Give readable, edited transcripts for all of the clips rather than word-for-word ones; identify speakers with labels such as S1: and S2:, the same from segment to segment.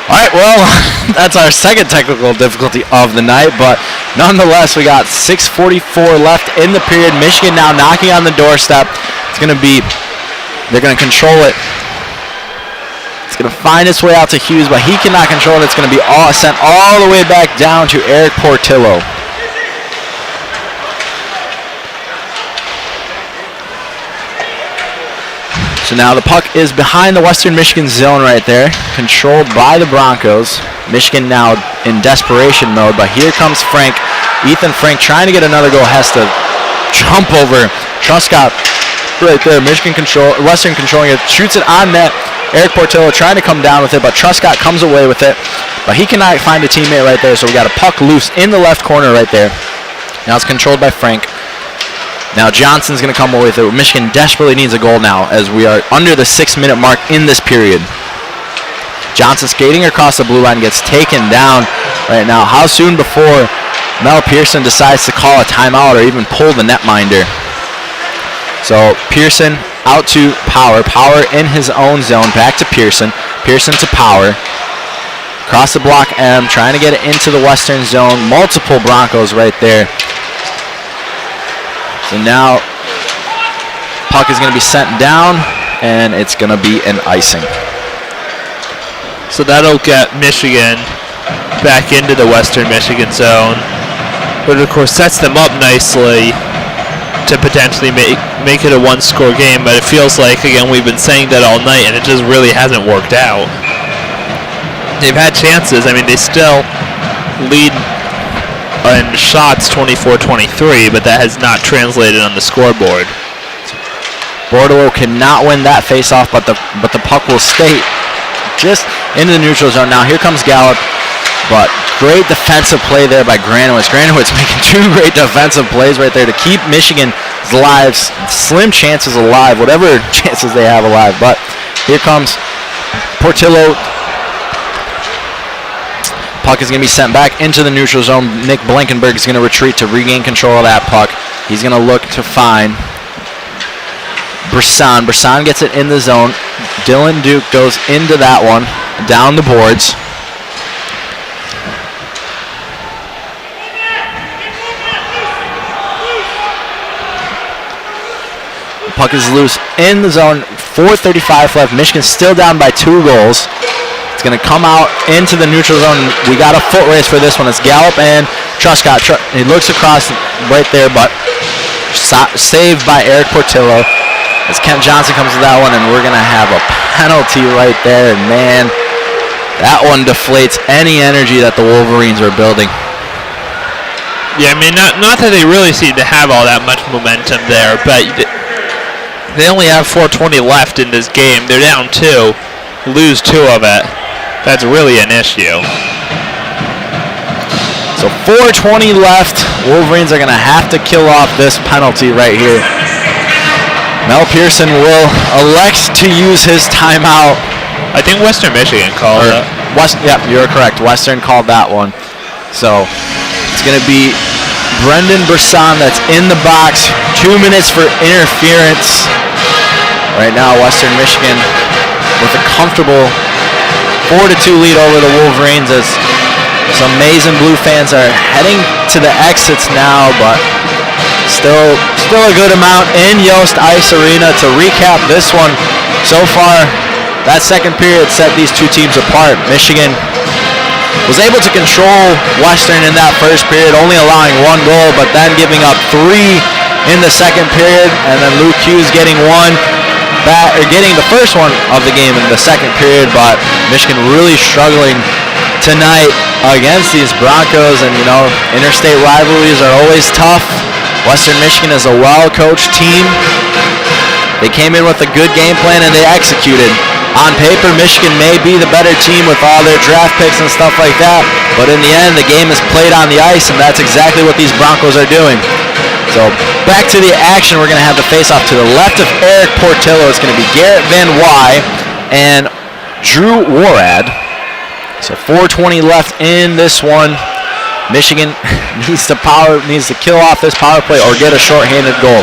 S1: All right, well, that's our second technical difficulty of the night, but nonetheless, we got 6:44 left in the period. Michigan now knocking on the doorstep. It's going to be, they're going to control it. It's going to find its way out to Hughes, but he cannot control it. It's going to be sent all the way back down to Eric Portillo. So now the puck is behind the Western Michigan zone right there, controlled by the Broncos. Michigan now in desperation mode, but here comes Frank. Ethan Frank trying to get another goal, has to jump over Truscott right there. Western controlling it, shoots it on net. Eric Portillo trying to come down with it, but Truscott comes away with it. But he cannot find a teammate right there, so we got a puck loose in the left corner right there. Now it's controlled by Frank. Now Johnson's going to come away with it. Michigan desperately needs a goal now as we are under the 6-minute mark in this period. Johnson skating across the blue line, gets taken down right now. How soon before Mel Pearson decides to call a timeout or even pull the netminder? So Pearson out to Power. Power in his own zone. Back to Pearson. Pearson to Power. Across the block M, trying to get it into the Western zone. Multiple Broncos right there. So now puck is going to be sent down, and it's going to be an icing.
S2: So that'll get Michigan back into the Western Michigan zone, but of course sets them up nicely to potentially make it a one-score game. But it feels like, again, we've been saying that all night, and it just really hasn't worked out. They've had chances. I mean, they still lead in shots 24-23, but that has not translated on the scoreboard.
S1: Bordelot cannot win that face-off, but the puck will stay just into the neutral zone. Now here comes Gallup, but great defensive play there by Granowitz. Granowitz making two great defensive plays right there to keep Michigan's lives, slim chances alive, whatever chances they have alive. But here comes Portillo. Puck is going to be sent back into the neutral zone. Nick Blankenberg is going to retreat to regain control of that puck. He's going to look to find Brisson. Brisson gets it in the zone. Dylan Duke goes into that one, down the boards. The puck is loose in the zone. 4:35 left. Michigan still down by 2 goals. It's going to come out into the neutral zone. We got a foot race for this one. It's Gallup and Truscott. He looks across right there, but saved by Eric Portillo. As Kent Johnson comes to that one, and we're going to have a penalty right there. And, man, that one deflates any energy that the Wolverines are building.
S2: Yeah, I mean, not that they really seem to have all that much momentum there, but they only have 4:20 left in this game. They're down 2, lose 2 of it. That's really an issue.
S1: So 4:20 left. Wolverines are going to have to kill off this penalty right here. Mel Pearson will elect to use his timeout.
S2: I think Western Michigan called it.
S1: Yeah, you're correct. Western called that one. So it's going to be Brendan Brisson that's in the box. 2 minutes for interference. Right now, Western Michigan with a comfortable 4-2 lead over the Wolverines as some Maize and Blue fans are heading to the exits now, but still a good amount in Yost Ice Arena. To recap this one, so far that second period set these two teams apart. Michigan was able to control Western in that first period, only allowing 1 goal, but then giving up 3 in the second period, and then Luke Hughes getting getting the first one of the game in the second period. But Michigan really struggling tonight against these Broncos, and interstate rivalries are always tough. Western Michigan is a well-coached team. They came in with a good game plan and they executed. On paper, Michigan may be the better team with all their draft picks and stuff like that, but in the end, the game is played on the ice, and that's exactly what these Broncos are doing. So back to the action. We're going to have the face-off to the left of Eric Portillo. It's going to be Garrett Van Wy and Drew Warad. So 4:20 left in this one. Michigan needs to kill off this power play or get a shorthanded goal.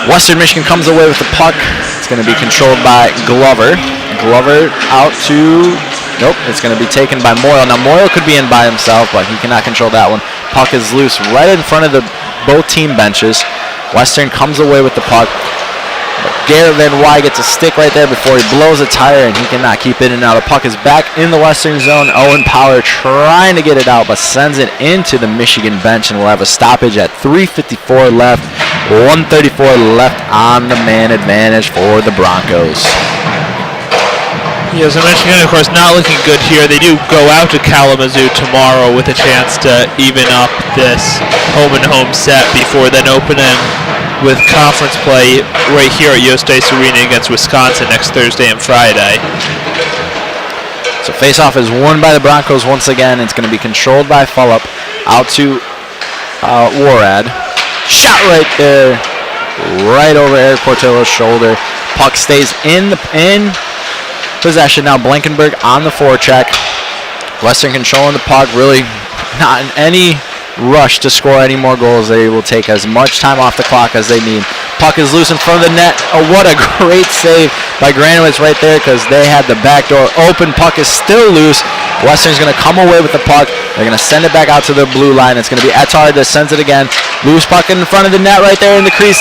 S1: Western Michigan comes away with the puck. It's going to be controlled by Glover. Glover out to Nope, it's going to be taken by Moyle. Now, Moyle could be in by himself, but he cannot control that one. Puck is loose right in front of both team benches. Western comes away with the puck. But Garrett Van Wy gets a stick right there before he blows a tire, and he cannot keep it in. Now the puck is back in the Western zone. Owen Power trying to get it out, but sends it into the Michigan bench, and we'll have a stoppage at 3:54 left. 1:34 left on the man advantage for the Broncos.
S2: Yeah, as I mentioned, of course, not looking good here. They do go out to Kalamazoo tomorrow with a chance to even up this home-and-home set before then opening with conference play right here at Yost Ice Arena against Wisconsin next Thursday and Friday.
S1: So face-off is won by the Broncos once again. It's going to be controlled by Fulop. Out to Warad. Shot right there, right over Eric Portillo's shoulder. Puck stays in possession. Now Blankenberg on the forecheck. Western controlling the puck, really not in any rush to score any more goals. They will take as much time off the clock as they need. Puck is loose in front of the net. Oh, what a great save by Granowitz right there, because they had the back door open. Puck is still loose. Western's going to come away with the puck. They're going to send it back out to the blue line. It's going to be Ettard that sends it again. Loose puck in front of the net right there in the crease.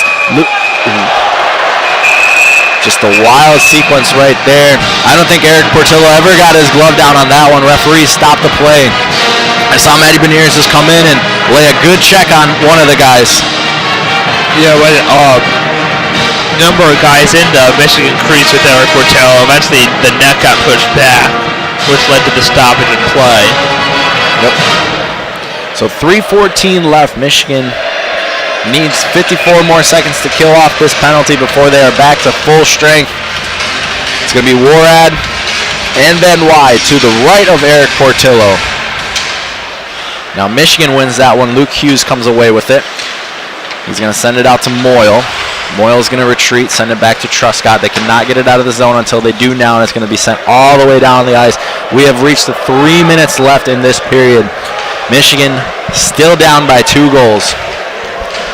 S1: Just a wild sequence right there. I don't think Eric Portillo ever got his glove down on that one. Referee stopped the play. I saw Matty Beniers just come in and lay a good check on one of the guys.
S2: Yeah, but number of guys in the Michigan crease with Eric Portillo. Eventually, the net got pushed back, which led to the stoppage in play.
S1: Yep. So 3:14 left. Michigan needs 54 more seconds to kill off this penalty before they are back to full strength. It's going to be Warad and Van Wy to the right of Eric Portillo. Now Michigan wins that one. Luke Hughes comes away with it. He's going to send it out to Moyle. Moyle's going to retreat, send it back to Truscott. They cannot get it out of the zone until they do now, and it's going to be sent all the way down the ice. We have reached the 3 minutes left in this period. Michigan still down by 2 goals.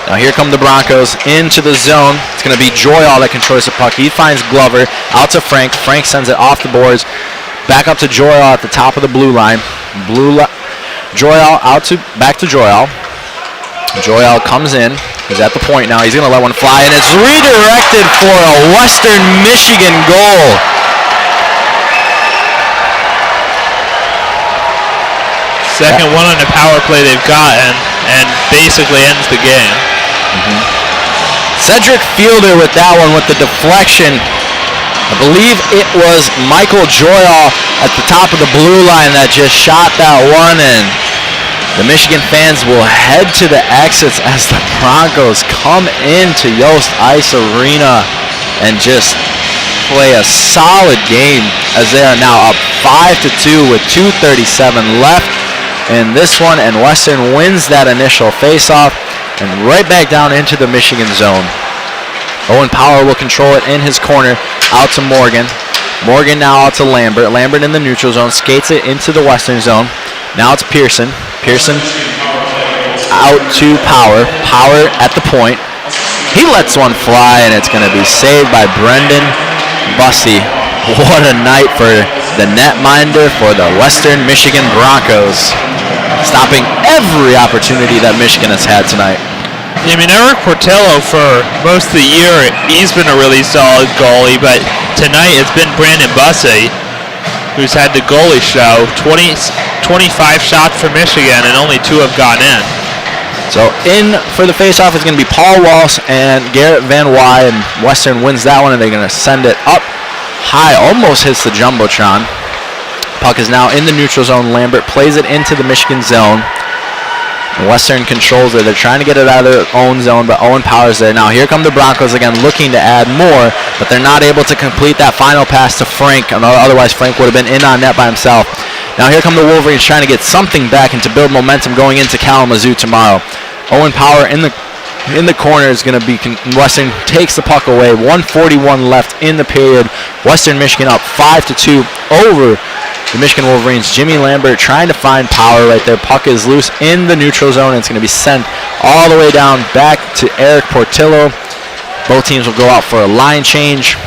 S1: Now here come the Broncos into the zone. It's going to be Joyal that controls the puck. He finds Glover out to Frank. Frank sends it off the boards. Back up to Joyal at the top of the blue line. Joyal back to Joyal. Joyal comes in. He's at the point now. He's going to let one fly, and it's redirected for a Western Michigan goal.
S2: Second one on the power play they've gotten, and basically ends the game.
S1: Cedric Fielder with that one with the deflection. I believe it was Michael Joyal at the top of the blue line that just shot that one, and the Michigan fans will head to the exits as the Broncos come into Yost Ice Arena and just play a solid game as they are now up 5-2 with 2:37 left in this one, and Western wins that initial face-off and right back down into the Michigan zone. Owen Power will control it in his corner, out to Morgan. Morgan now out to Lambert. Lambert in the neutral zone, skates it into the Western zone. Now it's Pearson. Pearson out to Power. Power at the point. He lets one fly, and it's going to be saved by Brendan Bussey. What a night for the netminder for the Western Michigan Broncos, stopping every opportunity that Michigan has had tonight.
S2: I mean, Eric Portillo, for most of the year, he's been a really solid goalie, but tonight it's been Brandon Bussey who's had the goalie show. 25 shots for Michigan, and only 2 have gone in.
S1: So in for the faceoff is going to be Paul Walsh and Garrett Van Wy, and Western wins that one, and they're going to send it up high, almost hits the Jumbotron. Puck is now in the neutral zone. Lambert plays it into the Michigan zone. Western controls it. They're trying to get it out of their own zone, but Owen Power's there. Now here come the Broncos again, looking to add more, but they're not able to complete that final pass to Frank. Otherwise, Frank would have been in on net by himself. Now here come the Wolverines trying to get something back and to build momentum going into Kalamazoo tomorrow. Owen Power in the corner is going to be, Western takes the puck away. 1:41 left in the period. Western Michigan up 5-2 over the Michigan Wolverines. Jimmy Lambert trying to find Power right there. Puck is loose in the neutral zone, and it's going to be sent all the way down back to Eric Portillo. Both teams will go out for a line change.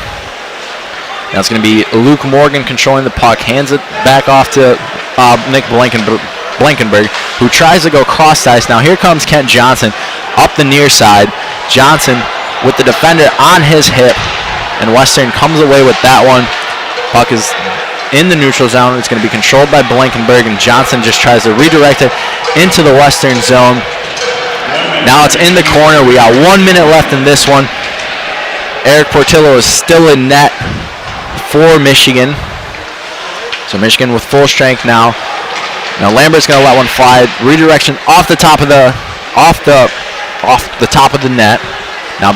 S1: Now it's going to be Luke Morgan controlling the puck, hands it back off to Nick Blankenberg, who tries to go cross ice. Now here comes Kent Johnson up the near side. Johnson with the defender on his hip, and Western comes away with that one. Puck is in the neutral zone. It's going to be controlled by Blankenberg, and Johnson just tries to redirect it into the Western zone. Now it's in the corner. We got 1 minute left in this one. Eric Portillo is still in net for Michigan. So Michigan with full strength now. Now Lambert's going to let one fly. Redirection off the top of the top of the net. Now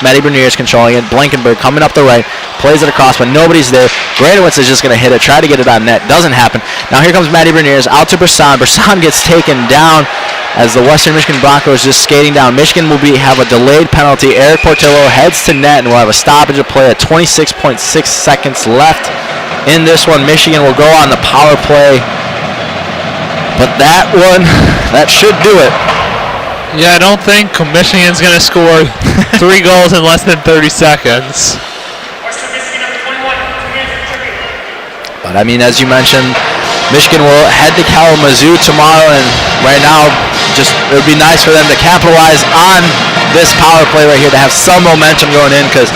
S1: Matty Bernier is controlling it. Blankenberg coming up the right, plays it across, but nobody's there. Gradowitz is just going to hit it, try to get it on net. Doesn't happen. Now here comes Matty Bernier out to Brisson. Brisson gets taken down as the Western Michigan Broncos just skating down. Michigan will have a delayed penalty. Eric Portillo heads to net, and we'll have a stoppage of play at 26.6 seconds left in this one. Michigan will go on the power play, but that should do it.
S2: Yeah, I don't think Michigan's going to score 3 goals in less than 30 seconds.
S1: But I mean, as you mentioned, Michigan will head to Kalamazoo tomorrow, and right now, it would be nice for them to capitalize on this power play right here, to have some momentum going in, because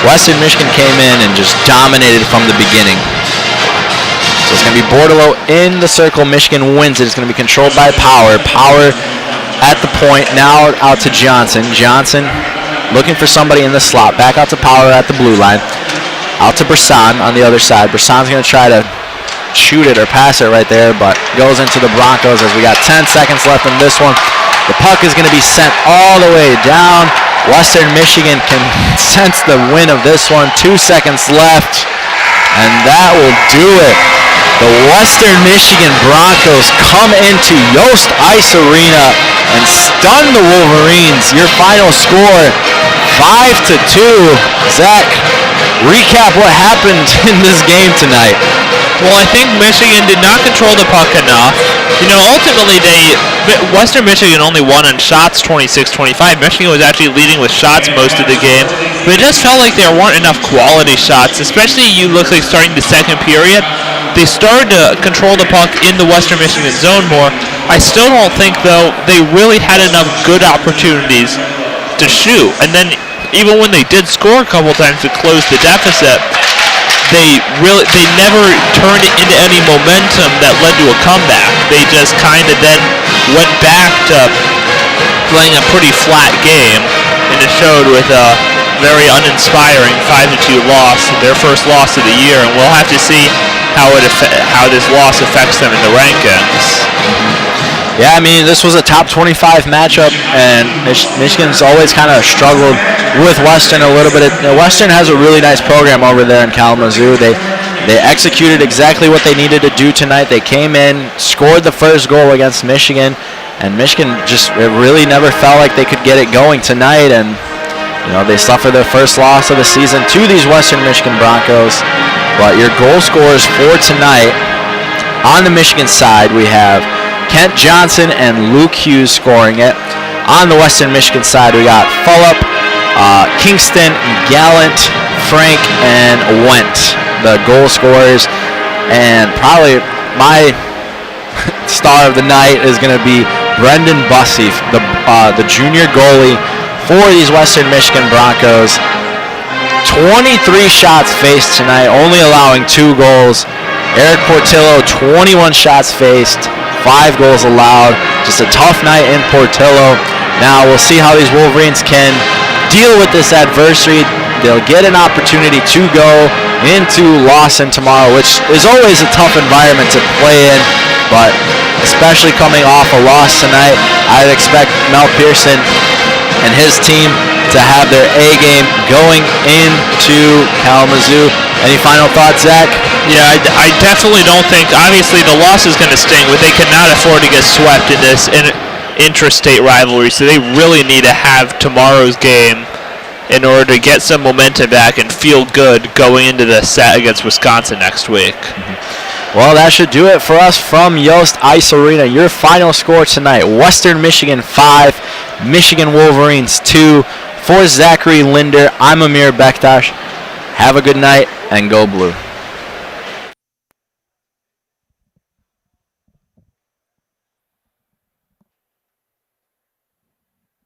S1: Western Michigan came in and just dominated from the beginning. So it's going to be Bordelot in the circle. Michigan wins it. It's going to be controlled by Power. Power at the point, now out to Johnson. Johnson looking for somebody in the slot. Back out to Power at the blue line. Out to Brisson on the other side. Brisson's going to try to shoot it or pass it right there, but goes into the Broncos as we got 10 seconds left in this one. The puck is going to be sent all the way down. Western Michigan can sense the win of this one. 2 seconds left, and that will do it. The Western Michigan Broncos come into Yost Ice Arena and stun the Wolverines. Your final score, 5-2. Zach, recap what happened in this game tonight.
S2: Well, I think Michigan did not control the puck enough. Ultimately, Western Michigan only won on shots 26-25. Michigan was actually leading with shots most of the game. But it just felt like there weren't enough quality shots, especially you look like starting the second period. They started to control the puck in the Western Michigan zone more. I still don't think, though, they really had enough good opportunities to shoot. And then even when they did score a couple times to close the deficit, they never turned it into any momentum that led to a comeback. They just kind of then went back to playing a pretty flat game, and it showed with a very uninspiring 5-2 loss, their first loss of the year, and we'll have to see how this loss affects them in the rankings.
S1: Yeah, I mean, this was a top 25 matchup, and Michigan's always kind of struggled with Western a little bit. Western has a really nice program over there in Kalamazoo. They executed exactly what they needed to do tonight. They came in, scored the first goal against Michigan, and Michigan it really never felt like they could get it going tonight, and they suffered their first loss of the season to these Western Michigan Broncos. But your goal scorers for tonight, on the Michigan side, we have Kent Johnson and Luke Hughes scoring it. On the Western Michigan side, we got Fulop, Kingston, Gallant, Frank, and Went, the goal scorers. And probably my star of the night is going to be Brendan Bussey, the junior goalie for these Western Michigan Broncos. 23 shots faced tonight, only allowing 2 goals. Eric Portillo, 21 shots faced, 5 goals allowed. Just a tough night in Portillo. Now we'll see how these Wolverines can deal with this adversity. They'll get an opportunity to go into Lawson tomorrow, which is always a tough environment to play in, but especially coming off a loss tonight, I'd expect Mel Pearson and his team to have their A game going into Kalamazoo. Any final thoughts, Zach?
S2: Yeah, I definitely don't think, obviously the loss is going to sting, but they cannot afford to get swept in this intrastate rivalry, so they really need to have tomorrow's game in order to get some momentum back and feel good going into the set against Wisconsin next week.
S1: Well, that should do it for us from Yost Ice Arena. Your final score tonight, Western Michigan 5, Michigan Wolverines 2. For Zachary Linder, I'm Amir Bektash. Have a good night and go blue.